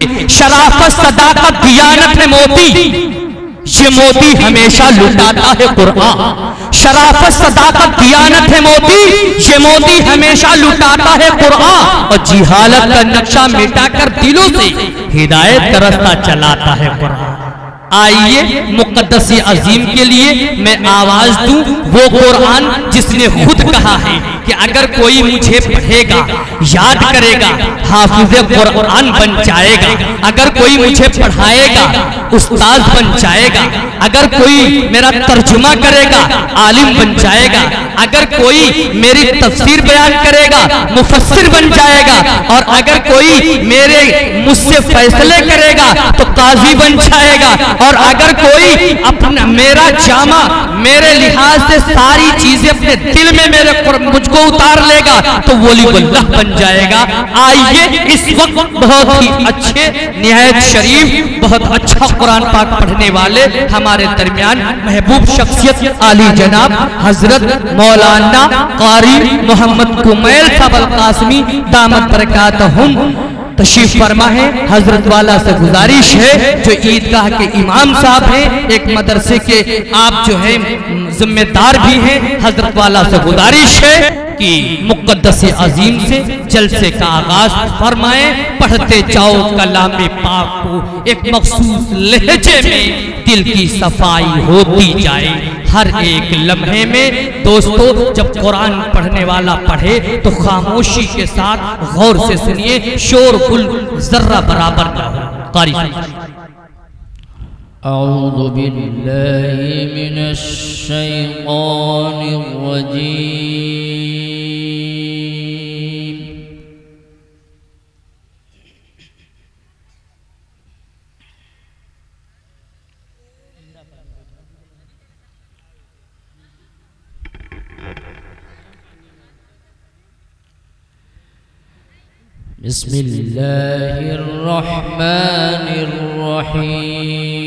शराफत सदाकत दियानत है मोती, ये मोती हमेशा लुटाता है कुरान। शराफत सदाकत दियानत है मोती, ये मोती हमेशा लुटाता है कुरान। और जिहालत का नक्शा मिटाकर दिलों से हिदायत का रास्ता चलाता है कुरान। आइए मुक़द्दस अजीम के लिए मैं आवाज दूं, वो कुरान जिसने खुद कहा है कि अगर कोई मुझे पढ़ेगा, याद करेगा, हाफिज़ कुरान बन जाएगा। अगर कोई मुझे पढ़ाएगा, उस्ताद बन जाएगा। अगर कोई मेरा तर्जुमा करेगा, आलिम बन जाएगा। अगर कोई मेरी तफसीर बयान करेगा, मुफस्सिर बन जाएगा। और अगर कोई मुझसे फैसले करेगा तो काजी बन जाएगा। और अगर कोई अपना मेरा जामा, मेरे लिहाज से सारी चीजें अपने दिल में मुझको उतार लेगा तो वलीउल्लाह बन जाएगा। आइए इस वक्त बहुत ही अच्छे, निहायत शरीफ, बहुत अच्छा कुरान पाक पढ़ने वाले हमारे दरमियान महबूब शख्सियत आली जनाब हजरत मौलाना कारी मोहम्मद कुमैल साहब अल कासमी दामत बरकातहुम तशरीफ फरमा है। हजरत वाला से गुजारिश है, जो ईदगाह के इमाम साहब हैं, एक मदरसे के आप जो है जिम्मेदार भी हैं, हजरत वाला से गुजारिश है कि मुक़द्दस अजीम से जलसे का आगाज फरमाएं। पढ़ते जाओ कलामे पाक को, एक मखसूस लहजे में दिल की सफाई होती जाए हर एक लम्हे में। दोस्तों, जब कुरान पढ़ने वाला पढ़े तो खामोशी के साथ गौर से सुनिए, शोर गुल जर्रा बराबर ना हो। कारी अऊज़ु बिल्लाहि मिनश शैतानिर रजीम। बिस्मिल्लाहिर रहमानिर रहीम।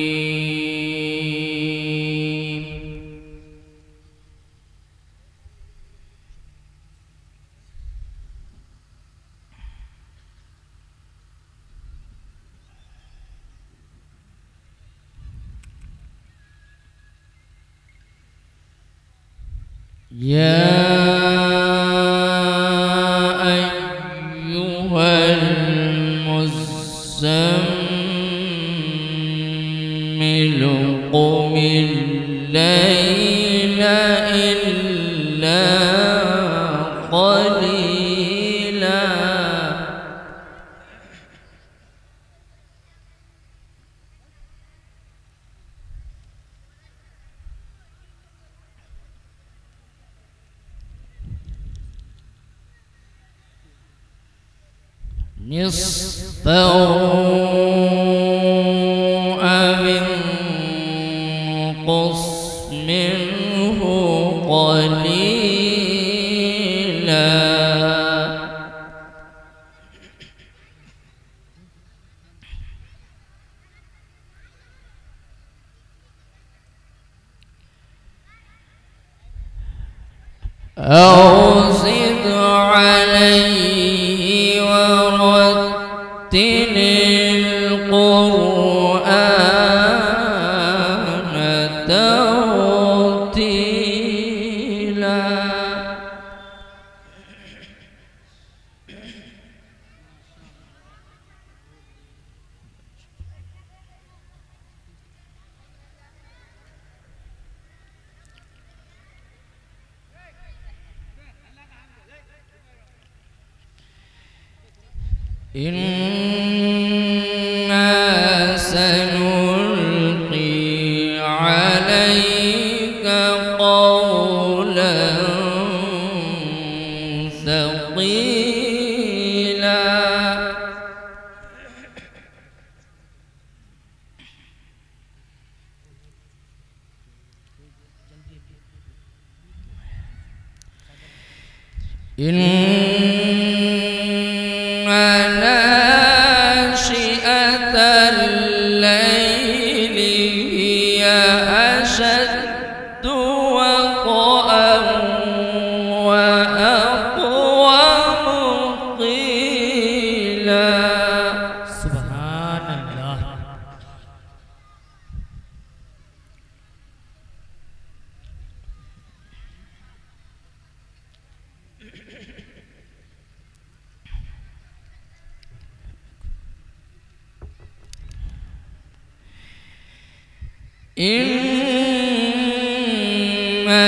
إن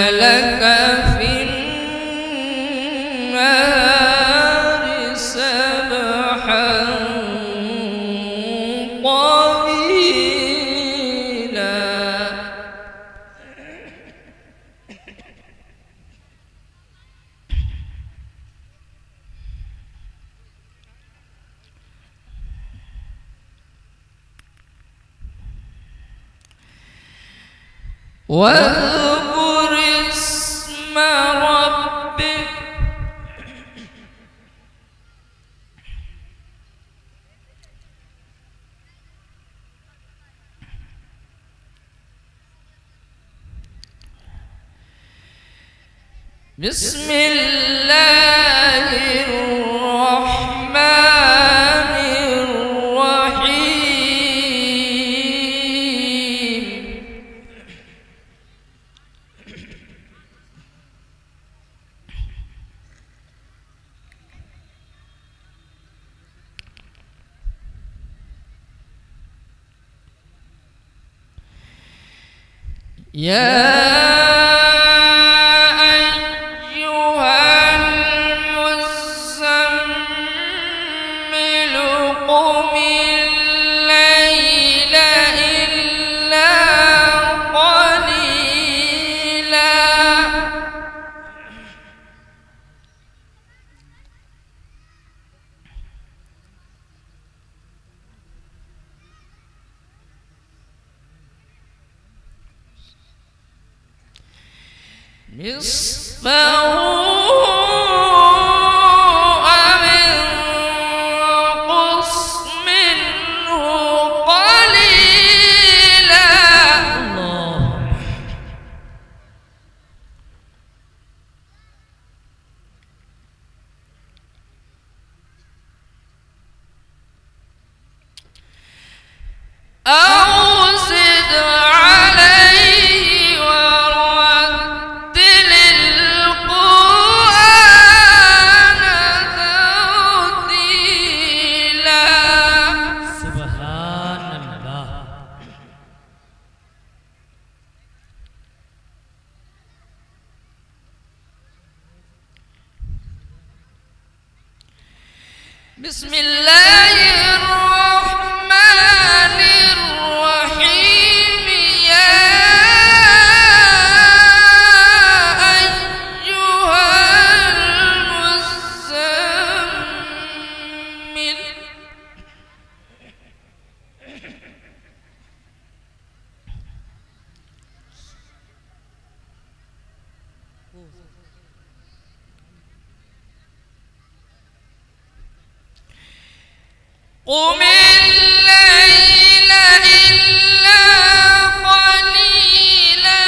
لك في النار سبحا طويلا. واذكر اسم ربك بسم الله الرحمن الرحيم. يا نصفه أو انقص منه قليلا. أو زد عليه ورتل القرآن ترتيلا. سبحان الله. بسم الله الرحمن الرحيم. يا أيها المزمل قم الليل إلا قليلا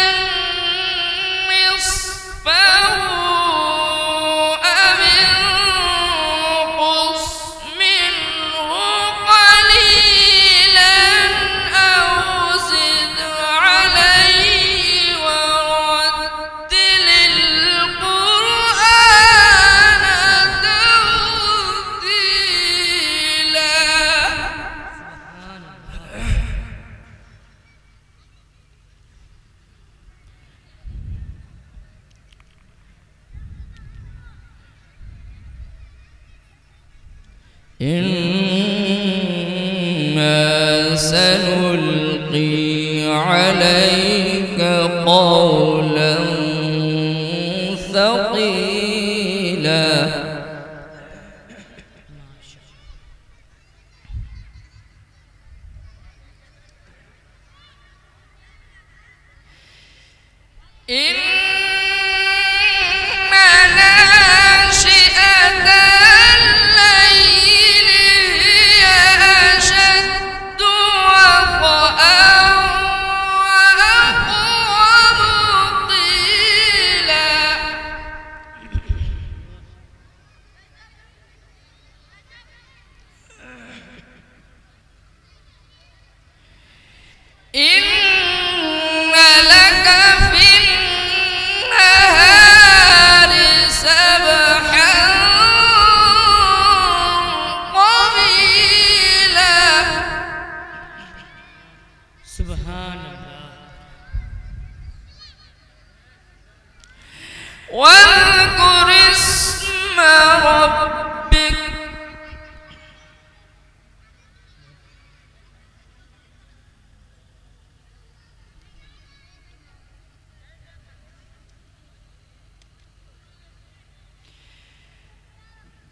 نصفه أو انقص منه قليلا أو زد عليه ورتل القرآن ترتيلا. إنا سنلقي عليك قولا ثقيلا. إن ناشئة الليل هي أشد وطئا وأقوم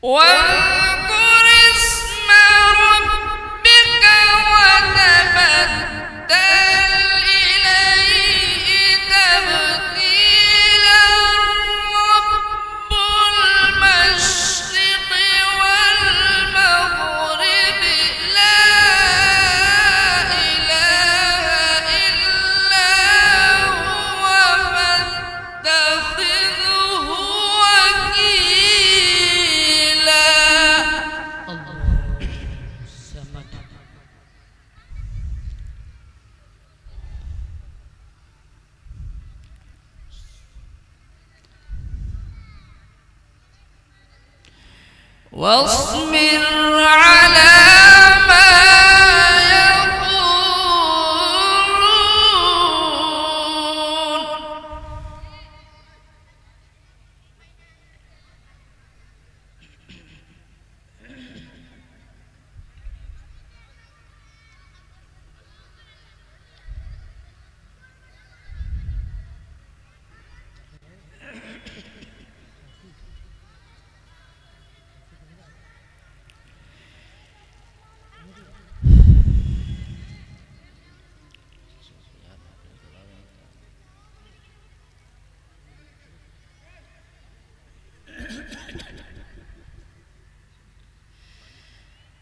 واذكر اسم ربك وتبتل إليه تبتيلا رب المشرق والمغرب لا إله إلا هو فاتخذه وكيلا. الله الصمد. واصبر على ما يقولون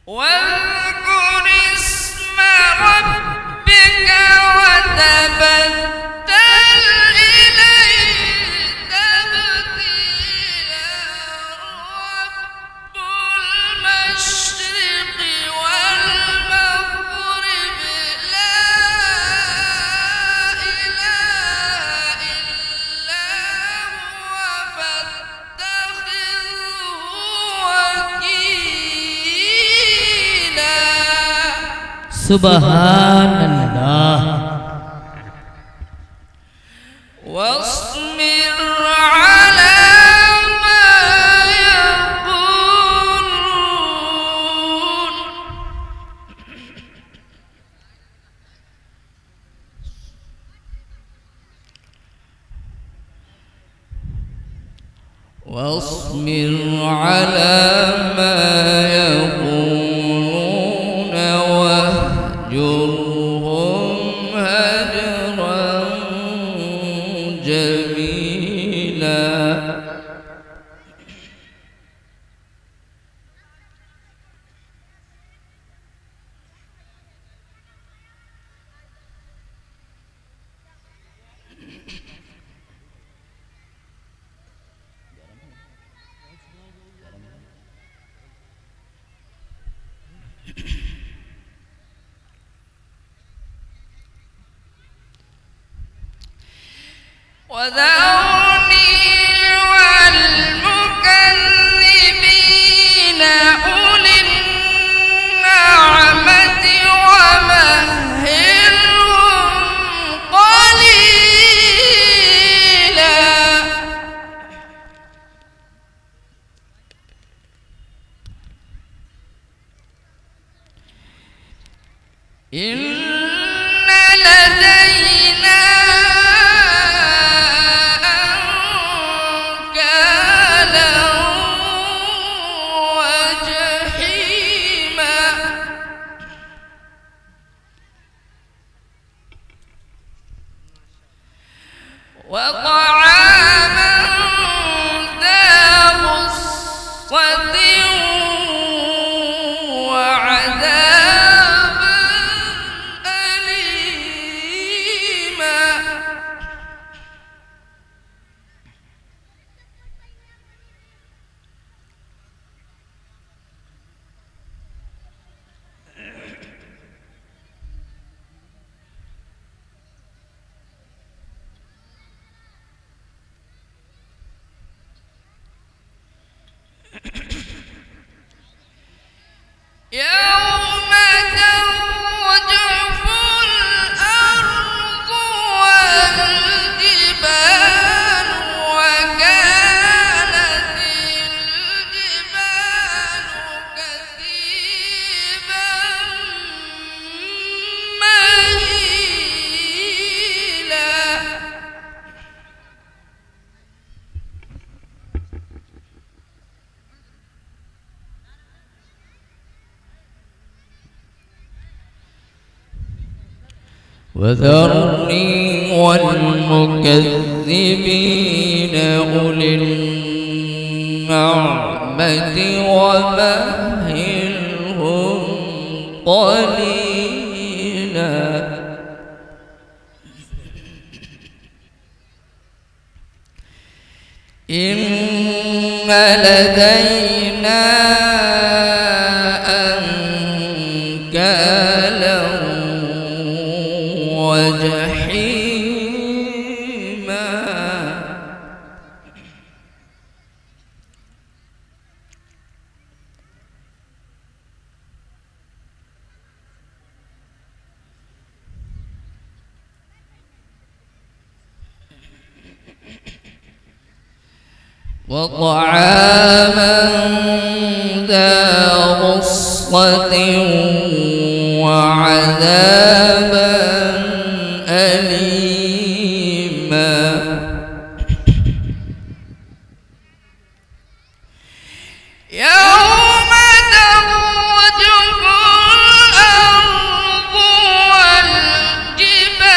واذكر اسم ربك وتبتل إليه تبتيلا رب المشرق والمغرب لا إله إلا هو فاتخذه وكيلا. سبحان الله. واصبر على ما يقولون واصبر على ما يقولون واهجرهم هجرا جميلا. وذرني والمكذبين أولي النعمة ومهلهم قليلا. إن لدينا أنكالا وجحيما وطعاما ذا غصة وعذابا وذرني والمكذبين أولي النعمة ومهلهم قليلا إن لدينا أنكالا وجحيما وطعاما ذا غصة وعذابا أليما يوم ترجف الأرض والجبال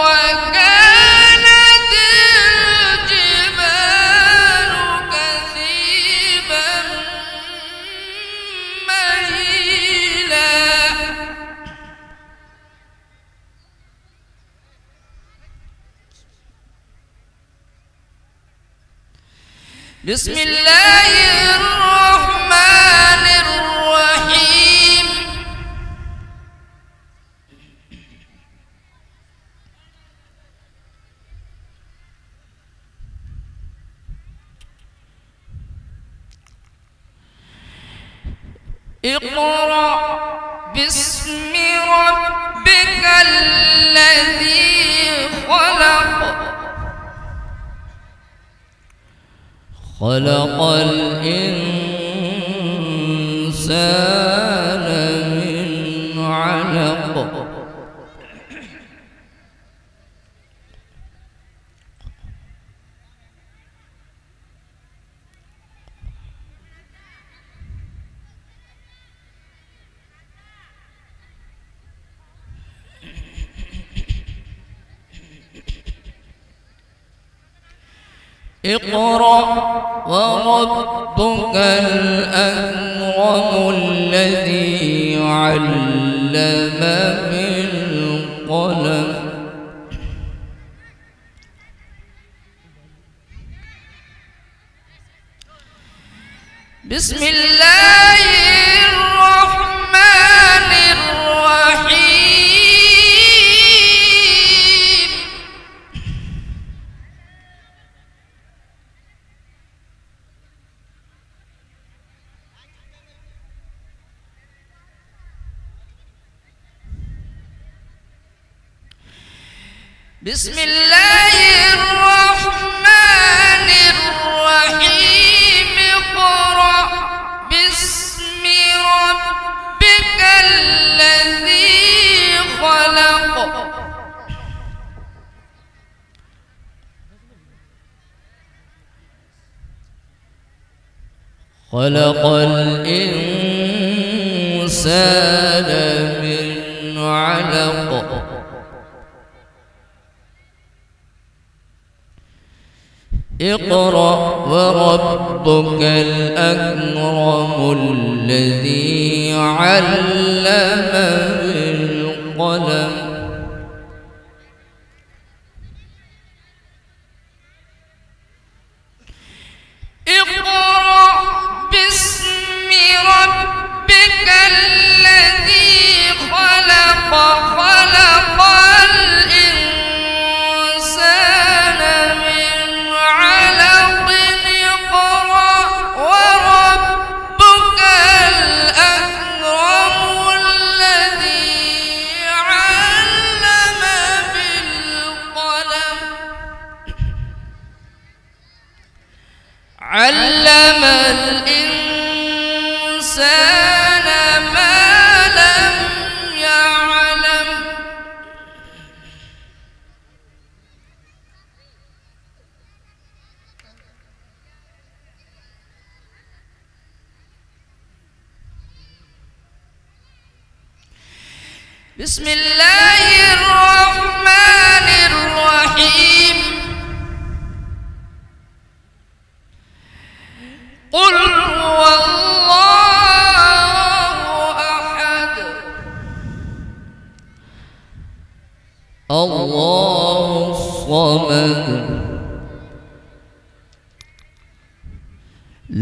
وكانت الجبال كثيبا مهيلا بسم الله الرحمن الرحيم اقرأ باسم ربك الذي خلق خلق الإنسان من علق اقرأ وربك الأكرم الذي علم بالقلم بسم الله الرحمن الرحيم بسم الله الرحمن الرحيم اقرأ باسم ربك الذي خلق خلق الإنسان من علق اقرأ وربك الأكرم الذي علم بالقلم اقرأ باسم ربك الذي خلق خلق الإنسان من علق اقرأ وربك الأكرم الذي علم بالقلم علم الإنسان ما لم يعلم बिस्मिल्लाहिर्रहमानिर्रहीम। कुल हुवल्लाहु अहद अल्लाहुस समद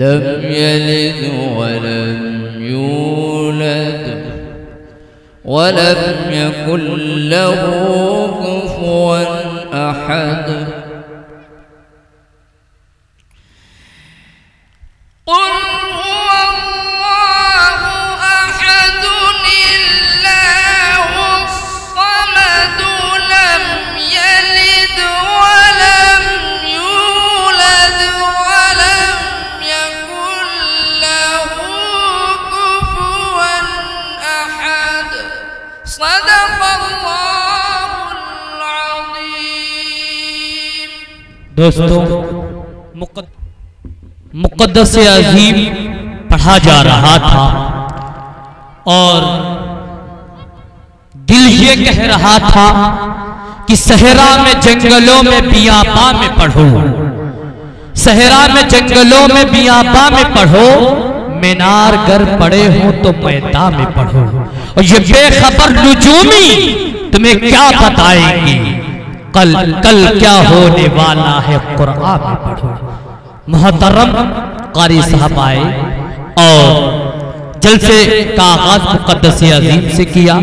लम यलिद वलम यूलद वलम यकुल लहू कुफुवन अहद। कुल हुवल्लाहु अहदुल्लाहुस समद लम यलिद वलम यूलद वलम यकुल लहू कुफुवन अहद। सदक़ल्लाहुल अज़ीम। दोस्तों, मुक़द्दस अज़ीम पढ़ा जा रहा था और दिल ये कह रहा था कि सहरा में जंगलों में बियाबा में पढ़ो, सहरा में जंगलों में बियाबा में पढ़ो, मीनार गर पड़े हो तो मैदान में पढ़ो। और ये बेखबर नुजूमी तुम्हें क्या बताएंगी, कल क्या होने वाला है कुरान में पढ़ो। मोहतरम कारी साहब आए और जलसे का आगाज मुक़द्दस अज़ीम से किया।